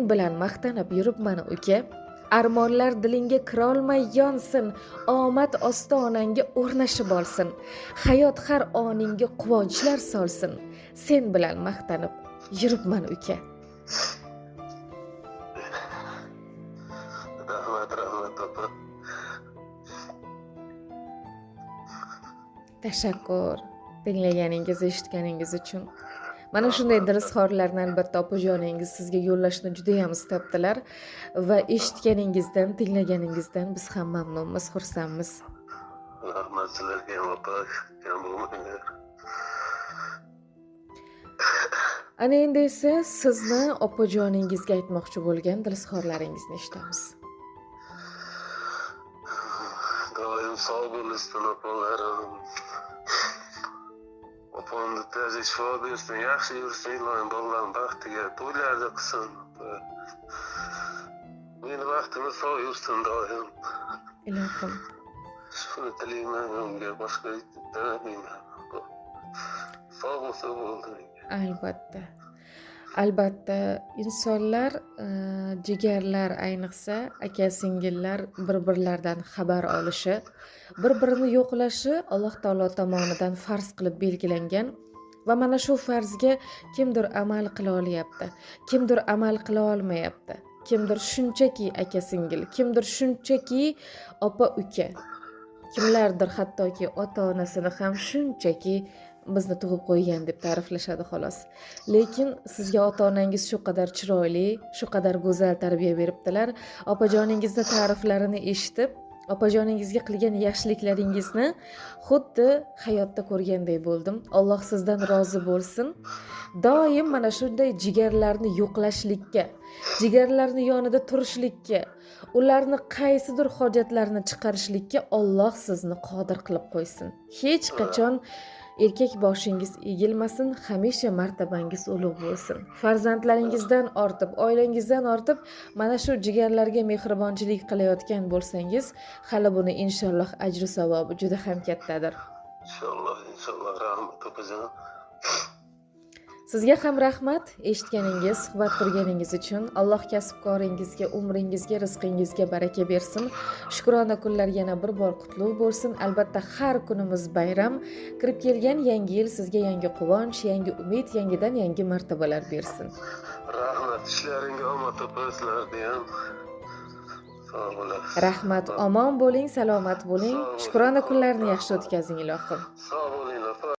bilan maqtanib yuribman uka. Armonlar dilingga kirolmay yonsin, omad ostonangga o'rnashib olsin, hayot har oningga quvonchlar solsin. Sen bilan maqtanib yuribman uka. Rahmat opa. Tashakkur dinlaganingiz, eshitganingiz uchun. Mana shunday dilxorlarni albatta opajoningiz sizga yo'llashni juda ham istabdilar va eshitganingizdan, tinglaganingizdan biz ham mamnunmiz, xursandmiz. Rahmat sizlarga ham opa, kam bo'lmanglar. Ana endi esa sizni opajoningizga aytmoqchi bo'lgan dilxorlaringizni eshitamiz. Doim sog' bo'lsin opalarim. Opamni tezda shifo bersin, yaxshi yursin, iloyim bolalarning baxtiga, to'ylarda qilsin. Meni baxtimni sog' yursin doim. Ilohim. Shuni tilayman, unga boshqa aytmayman. Sog' bo'lsa bo'ldi. Albatta. Albatta insonlar, jigarlar ayniqsa aka singillar bir-birlaridan xabar olishi, bir-birini yo'qlashi Alloh taolo tomonidan farz qilib belgilangan va mana shu farzga kimdir amal qila olyapti, kimdir amal qila olmayapti. Kimdir shunchaki aka singil, kimdir shunchaki opa uka. Kimlardir hattoki ota-onasini ham shunchaki bizni tug'ib qo'ygan deb ta'riflashadi xolos. Lekin sizga ota-onangiz shu qadar chiroyli, shu qadar go'zal tarbiya beribdilar. Opajoningizni ta'riflarini eshitib, opajoningizga qilgan yaxshiliklaringizni xuddi hayotda ko'rganday bo'ldim. Alloh sizdan rozi bo'lsin. Doim mana shunday jigarlarni yo'qlashlikka, jigarlarni yonida turishlikka, ularni qaysidir hojatlarini chiqarishlikka Alloh sizni qodir qilib qo'ysin. Hech qachon erkak boshingiz egilmasin, hamisha martabangiz ulug' bo'lsin. Farzandlaringizdan ortib, oilangizdan ortib mana shu jigarlarga mehribonchilik qilayotgan bo'lsangiz, hali buni inshaalloh ajri savobi juda ham kattadir. Inshaalloh, rahmat opajon. Sizga ham rahmat eshitganingiz, suhbat qurganingiz uchun. Alloh kasb-koringizga, umringizga, rizqingizga baraka bersin. Shukrona kunlar yana bir bor qutlug' bo'lsin. Albatta har kunimiz bayram. Kirib kelgan yangi yil sizga yangi quvonch, yangi umid, yangidan yangi martabalar bersin. Rahmat, ishlaringga omad opa, sizlarga ham. Sog' bo'lasiz. Rahmat, omon bo'ling, salomat bo'ling. Shukrona kunlarni yaxshi o'tkazing ilohim. Sog' bo'ling.